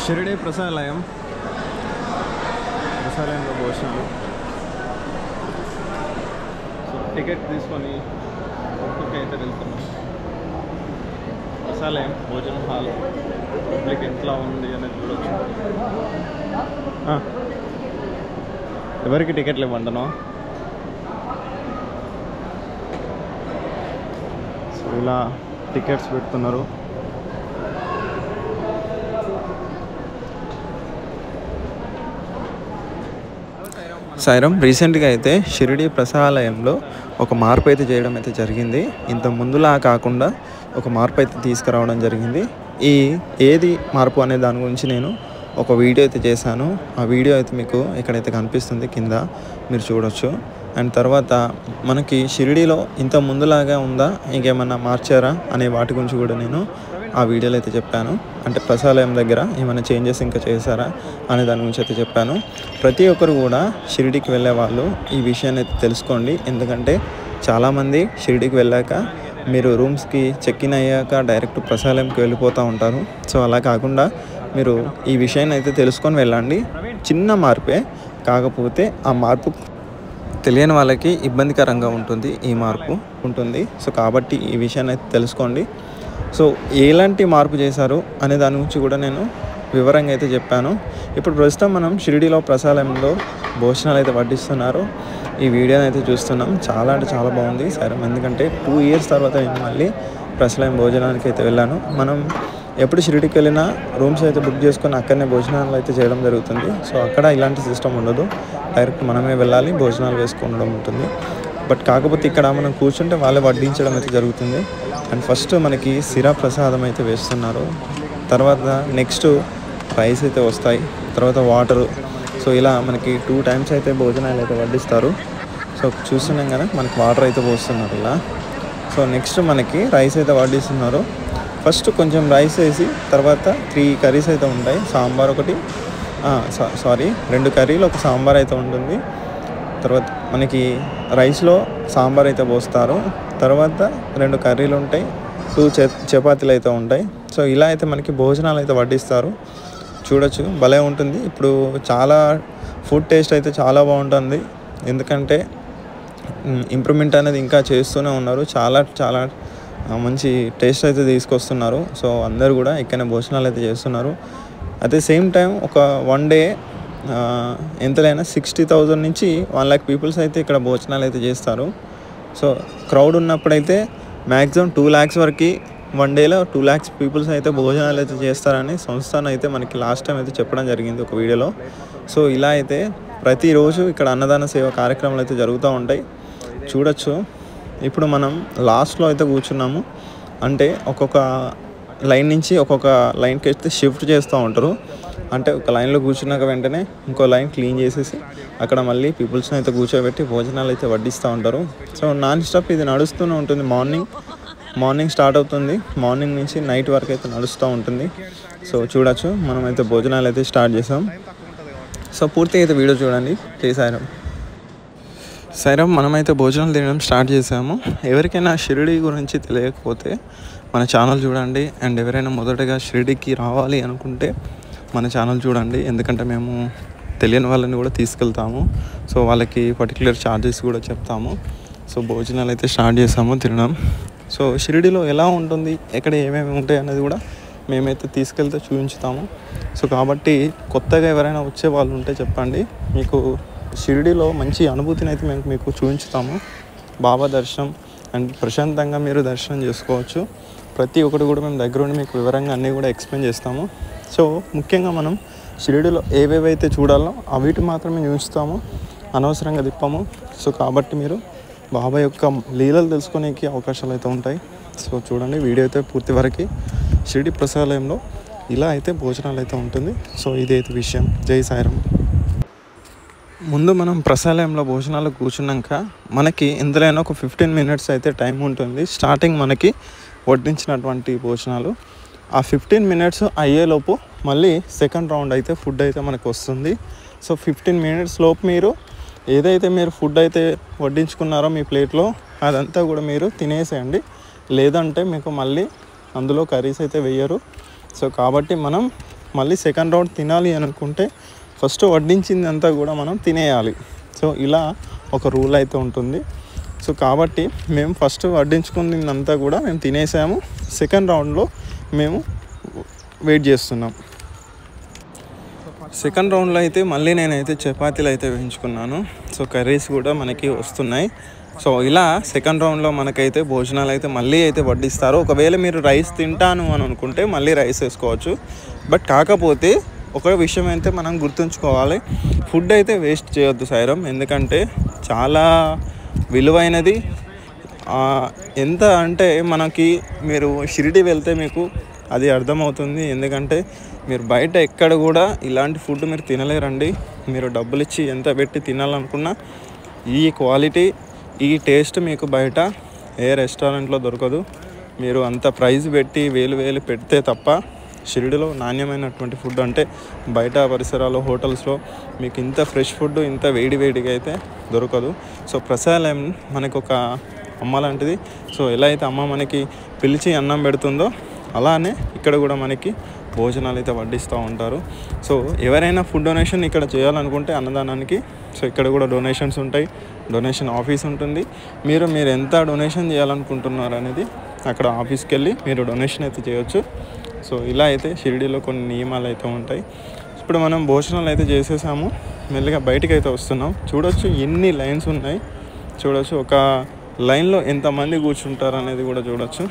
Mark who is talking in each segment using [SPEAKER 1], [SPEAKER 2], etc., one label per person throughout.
[SPEAKER 1] షిరిడి ప్రసాదాలయంలో భోజనాలు. So ticket తీసుకొని ఒక్కొక్క అయితే వెళ్తున్నాం. ప్రసాదాలయం భోజన హాల్ పబ్లిక్ ఎట్లా ఉంది అనేది చూడొచ్చు. ఎవరికి టికెట్లు ఇవ్వంటాను. సో ఇలా టికెట్స్ పెడుతున్నారు. సాయిరామ్. రీసెంట్గా అయితే షిరిడి ప్రసాదాలయంలో ఒక మార్పు అయితే చేయడం అయితే జరిగింది. ఇంత ముందులా కాకుండా ఒక మార్పు అయితే తీసుకురావడం జరిగింది. ఏది మార్పు అనే దాని గురించి నేను ఒక వీడియో అయితే చేశాను. ఆ వీడియో అయితే మీకు ఎక్కడైతే కనిపిస్తుంది కింద మీరు చూడొచ్చు. అండ్ తర్వాత మనకి షిరిడిలో ఇంత ముందులాగా ఉందా, ఇంకేమన్నా మార్చారా అనే వాటి గురించి కూడా నేను ఆ వీడియోలో అయితే చెప్పాను. అంటే ప్రసాదాలయం దగ్గర ఏమైనా చేంజెస్ ఇంకా చేశారా అనే దాని గురించి అయితే చెప్పాను. ప్రతి ఒక్కరు కూడా షిరిడికి వెళ్ళే వాళ్ళు ఈ విషయాన్ని అయితే తెలుసుకోండి. ఎందుకంటే చాలామంది షిరిడికి వెళ్ళాక మీరు రూమ్స్కి చెక్ ఇన్ అయ్యాక డైరెక్ట్ ప్రసాదాలయంకి వెళ్ళిపోతూ ఉంటారు. సో అలా కాకుండా మీరు ఈ విషయాన్ని అయితే తెలుసుకొని వెళ్ళండి. చిన్న మార్పే, కాకపోతే ఆ మార్పు తెలియని వాళ్ళకి ఇబ్బందికరంగా ఉంటుంది. ఈ మార్పు ఉంటుంది. సో కాబట్టి ఈ విషయాన్ని అయితే తెలుసుకోండి. సో ఎలాంటి మార్పు చేశారు అనే దాని గురించి కూడా నేను వివరంగా అయితే చెప్పాను. ఇప్పుడు ప్రస్తుతం మనం షిరిడిలో ప్రసాదంలో భోజనాలు అయితే వడ్డిస్తున్నారు. ఈ వీడియోని అయితే చూస్తున్నాం. చాలా అంటే చాలా బాగుంది సరే. ఎందుకంటే 2 years తర్వాత నేను మళ్ళీ ప్రసాదం భోజనానికి అయితే వెళ్ళాను. మనం ఎప్పుడు షిరిడికి వెళ్ళినా రూమ్స్ అయితే బుక్ చేసుకొని అక్కడనే భోజనాలు అయితే చేయడం జరుగుతుంది. సో అక్కడ ఇలాంటి సిస్టమ్ ఉండదు. డైరెక్ట్ మనమే వెళ్ళాలి, భోజనాలు వేసుకోవడం ఉంటుంది. బట్ కాకపోతే ఇక్కడ మనం కూర్చుంటే వాళ్ళే వడ్డించడం అయితే జరుగుతుంది. అండ్ ఫస్ట్ మనకి సిరా ప్రసాదం అయితే వేస్తున్నారు. తర్వాత నెక్స్ట్ రైస్ అయితే వస్తాయి, తర్వాత వాటరు. సో ఇలా మనకి 2 times అయితే భోజనాలు అయితే వడ్డిస్తారు. సో చూస్తున్నాం కదా, మనకి వాటర్ అయితే పోస్తున్నారు ఇలా. సో నెక్స్ట్ మనకి రైస్ అయితే వడ్డిస్తున్నారు. ఫస్ట్ కొంచెం రైస్ వేసి తర్వాత 3 curries అయితే ఉంటాయి. సాంబార్ ఒకటి, 2 curries ఒక సాంబార్ అయితే ఉంటుంది. తర్వాత మనకి రైస్లో సాంబార్ అయితే పోస్తారు. తర్వాత 2 curries ఉంటాయి, 2 చపాతీలు అయితే ఉంటాయి. సో ఇలా అయితే మనకి భోజనాలు అయితే వడ్డిస్తారు. చూడొచ్చు, భలే ఉంటుంది. ఇప్పుడు చాలా ఫుడ్ టేస్ట్ అయితే చాలా బాగుంటుంది. ఎందుకంటే ఇంప్రూవ్మెంట్ అనేది ఇంకా చేస్తూనే ఉన్నారు. చాలా మంచి టేస్ట్ అయితే తీసుకొస్తున్నారు. సో అందరూ కూడా ఇక్కడనే భోజనాలు అయితే చేస్తున్నారు. అట్ ద సేమ్ టైం ఒక 1 day ఎంతైనా 60,000 నుంచి 1 lakh పీపుల్స్ అయితే ఇక్కడ భోజనాలు అయితే చేస్తారు. సో క్రౌడ్ ఉన్నప్పుడైతే మ్యాక్సిమం 2 lakhs వరకు 1 dayలో 2 lakhs పీపుల్స్ అయితే భోజనాలు అయితే చేస్తారని సంస్థను అయితే మనకి లాస్ట్ టైం అయితే చెప్పడం జరిగింది ఒక వీడియోలో. సో ఇలా అయితే ప్రతిరోజు ఇక్కడ అన్నదాన సేవ కార్యక్రమాలు అయితే జరుగుతూ ఉంటాయి. చూడొచ్చు. ఇప్పుడు మనం లాస్ట్లో అయితే కూర్చున్నాము. అంటే ఒక్కొక్క లైన్ నుంచి ఒక్కొక్క లైన్కి అయితే షిఫ్ట్ చేస్తూ ఉంటారు. అంటే ఒక లైన్లో కూర్చున్నాక వెంటనే ఇంకో లైన్ క్లీన్ చేసేసి అక్కడ మళ్ళీ పీపుల్స్ని అయితే కూర్చోబెట్టి భోజనాలు అయితే వడ్డిస్తూ ఉంటారు. సో నాన్ స్టాప్ ఇది నడుస్తూనే ఉంటుంది. మార్నింగ్ స్టార్ట్ అవుతుంది, మార్నింగ్ నుంచి నైట్ వరకు అయితే నడుస్తూ ఉంటుంది. సో చూడొచ్చు, మనమైతే భోజనాలు అయితే స్టార్ట్ చేసాం. సో పూర్తిగా అయితే వీడియో చూడండి. సాయిరామ్. మనమైతే భోజనాలు తినడం స్టార్ట్ చేసాము. ఎవరికైనా షిరిడి గురించి తెలియకపోతే మన ఛానల్ చూడండి. అండ్ ఎవరైనా మొదటగా షిరిడికి రావాలి అనుకుంటే మన ఛానల్ చూడండి. ఎందుకంటే మేము తెలియని వాళ్ళని కూడా తీసుకెళ్తాము. సో వాళ్ళకి పర్టికులర్ ఛార్జెస్ కూడా చెప్తాము. సో భోజనాలు అయితే స్టార్ట్ చేసాము తినడం. సో షిరిడిలో ఎలా ఉంటుంది, ఎక్కడ ఏమేమి ఉంటాయి అనేది కూడా మేమైతే తీసుకెళ్తే చూపించుతాము. సో కాబట్టి కొత్తగా ఎవరైనా వచ్చే వాళ్ళు ఉంటే చెప్పండి. మీకు షిరిడిలో మంచి అనుభూతిని అయితే మేము మీకు చూపించుతాము. బాబా దర్శనం అండ్ ప్రశాంతంగా మీరు దర్శనం చేసుకోవచ్చు. ప్రతి ఒక్కటి కూడా మేము దగ్గరుండి మీకు వివరంగా అన్నీ కూడా ఎక్స్ప్లెయిన్ చేస్తాము. సో ముఖ్యంగా మనం షిరిడిలో ఏవేవైతే చూడాలో అవిటి మాత్రమే చూపిస్తాము, అనవసరంగా తిప్పాము. సో కాబట్టి మీరు బాబా యొక్క లీలలు తెలుసుకునేకి అవకాశాలు అయితే ఉంటాయి. సో చూడండి వీడియో అయితే పూర్తి వరకు. షిరిడి ప్రసాదాలయంలో ఇలా అయితే భోజనాలు అయితే ఉంటుంది. సో ఇదైతే విషయం. జై సాయిరామ్. ముందు మనం ప్రసాదాలయంలో భోజనాలు కూర్చున్నాక మనకి ఎంతైనా ఒక 15 minutes అయితే టైం ఉంటుంది. స్టార్టింగ్ మనకి వడ్డించినటువంటి భోజనాలు ఆ 15 minutes అయ్యేలోపు మళ్ళీ సెకండ్ రౌండ్ అయితే ఫుడ్ అయితే మనకు వస్తుంది. సో 15 minutes లోపు మీరు ఏదైతే మీరు ఫుడ్ అయితే వడ్డించుకున్నారో మీ ప్లేట్లో అదంతా కూడా మీరు తినేసేయండి. లేదంటే మీకు మళ్ళీ అందులో కర్రీస్ అయితే వేయరు. సో కాబట్టి మనం మళ్ళీ సెకండ్ రౌండ్ తినాలి అనుకుంటే ఫస్ట్ వడ్డించింది అంతా కూడా మనం తినేయాలి. సో ఇలా ఒక రూల్ అయితే ఉంటుంది. సో కాబట్టి మేము ఫస్ట్ వడ్డించుకున్నదంతా కూడా మేము తినేసాము. సెకండ్ రౌండ్లో మేము వెయిట్ చేస్తున్నాం. సెకండ్ రౌండ్లో అయితే మళ్ళీ నేనైతే చపాతీలు అయితే వేయించుకున్నాను. సో కర్రీస్ కూడా మనకి వస్తున్నాయి. సో ఇలా సెకండ్ రౌండ్లో మనకైతే భోజనాలు అయితే మళ్ళీ అయితే వడ్డిస్తారు. ఒకవేళ మీరు రైస్ తింటాను అని అనుకుంటే మళ్ళీ రైస్ వేసుకోవచ్చు. బట్ కాకపోతే ఒక విషయం అయితే మనం గుర్తుంచుకోవాలి, ఫుడ్ అయితే వేస్ట్ చేయొద్దు సాయిరామ్. ఎందుకంటే చాలా విలువైనది. ఎంత అంటే మనకి మీరు షిరిడి వెళ్తే మీకు అది అర్థమవుతుంది. ఎందుకంటే మీరు బయట ఎక్కడ కూడా ఇలాంటి ఫుడ్ మీరు తినలేరండి. మీరు డబ్బులు ఇచ్చి ఎంత పెట్టి తినాలనుకున్నా ఈ క్వాలిటీ ఈ టేస్ట్ మీకు బయట ఏ రెస్టారెంట్లో దొరకదు. మీరు అంత ప్రైస్ పెట్టి వేలు పెడితే తప్ప షిరిడిలో నాణ్యమైనటువంటి ఫుడ్ అంటే బయట పరిసరాలు హోటల్స్లో మీకు ఇంత ఫ్రెష్ ఫుడ్ ఇంత వేడిగా అయితే దొరకదు. సో ప్రసాదం మనకు ఒక అమ్మ లాంటిది. సో ఎలా అయితే అమ్మ మనకి పిలిచి అన్నం పెడుతుందో అలానే ఇక్కడ కూడా మనకి భోజనాలు అయితే వడ్డిస్తూ ఉంటారు. సో ఎవరైనా ఫుడ్ డొనేషన్ ఇక్కడ చేయాలనుకుంటే అన్నదానానికి, సో ఇక్కడ కూడా డొనేషన్స్ ఉంటాయి. డొనేషన్ ఆఫీస్ ఉంటుంది. మీరు ఎంత డొనేషన్ చేయాలనుకుంటున్నారు అనేది అక్కడ ఆఫీస్కి వెళ్ళి మీరు డొనేషన్ అయితే చేయొచ్చు. సో ఇలా అయితే షిరిడీలో కొన్ని నియమాలు అయితే ఉంటాయి. ఇప్పుడు మనం భోజనాలు అయితే చేసేసాము. మెల్లిగా బయటికి అయితే వస్తున్నాం. చూడొచ్చు ఎన్ని లైన్స్ ఉన్నాయి. చూడొచ్చు ఒక లైన్లో ఎంతమంది కూర్చుంటారు అనేది కూడా చూడొచ్చు.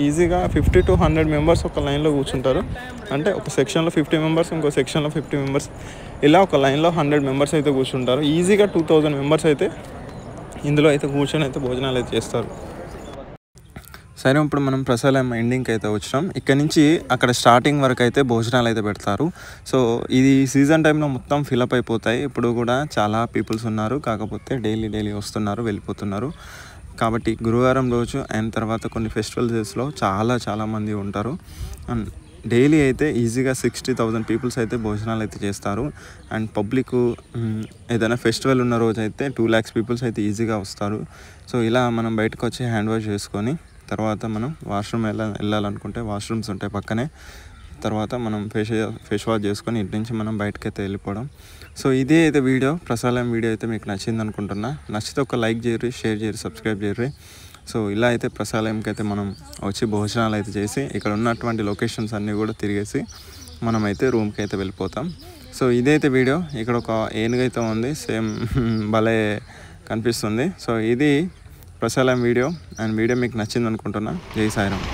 [SPEAKER 1] ఈజీగా 50 to 100 మెంబర్స్ ఒక లైన్లో కూర్చుంటారు. అంటే ఒక సెక్షన్లో 50 మెంబర్స్, ఇంకో సెక్షన్లో 50 మెంబర్స్, ఇలా ఒక లైన్లో 100 మెంబర్స్ అయితే కూర్చుంటారు. ఈజీగా 2000 మెంబర్స్ అయితే ఇందులో అయితే కూర్చొని అయితే భోజనాలు అయితే చేస్తారు. సరే, ఇప్పుడు మనం ప్రసాదం ఎండింగ్కి అయితే వచ్చినాం. ఇక్కడ నుంచి అక్కడ స్టార్టింగ్ వరకు అయితే భోజనాలు అయితే పెడతారు. సో ఇది సీజన్ టైంలో మొత్తం ఫిలప్ అయిపోతాయి. ఇప్పుడు కూడా చాలా పీపుల్స్ ఉన్నారు. కాకపోతే డైలీ వస్తున్నారు, వెళ్ళిపోతున్నారు. కాబట్టి గురువారం రోజు అయిన తర్వాత కొన్ని ఫెస్టివల్ డేస్లో చాలామంది ఉంటారు. అండ్ డైలీ అయితే ఈజీగా 60,000 పీపుల్స్ అయితే భోజనాలు అయితే చేస్తారు. అండ్ పబ్లిక్ ఏదైనా ఫెస్టివల్ ఉన్న రోజు అయితే 2 lakhs పీపుల్స్ అయితే ఈజీగా వస్తారు. సో ఇలా మనం బయటకు వచ్చి హ్యాండ్ వాష్ చేసుకొని తర్వాత మనం వాష్రూమ్ వెళ్ళాలనుకుంటే వాష్రూమ్స్ ఉంటాయి పక్కనే. తర్వాత మనం ఫేస్ వాష్ చేసుకొని ఇంటి నుంచి మనం బయటకైతే వెళ్ళిపోవడం. సో ఇదే అయితే వీడియో, ప్రసాదం వీడియో అయితే మీకు నచ్చింది అనుకుంటున్నా. నచ్చితే ఒక లైక్ చేయరు, షేర్ చేయరు, సబ్స్క్రైబ్ చేయరు. సో ఇలా అయితే ప్రసాదంకి అయితే మనం వచ్చి భోజనాలు అయితే చేసి ఇక్కడ ఉన్నటువంటి లొకేషన్స్ అన్నీ కూడా తిరిగేసి మనమైతే రూమ్కి అయితే వెళ్ళిపోతాం. సో ఇదైతే వీడియో. ఇక్కడ ఒక ఏనుగైతే ఉంది, సేమ్ భలే కనిపిస్తుంది. సో ఇది ప్రసాదం వీడియో. అండ్ వీడియో మీకు నచ్చింది అనుకుంటున్నా. జై సాయిరామ్.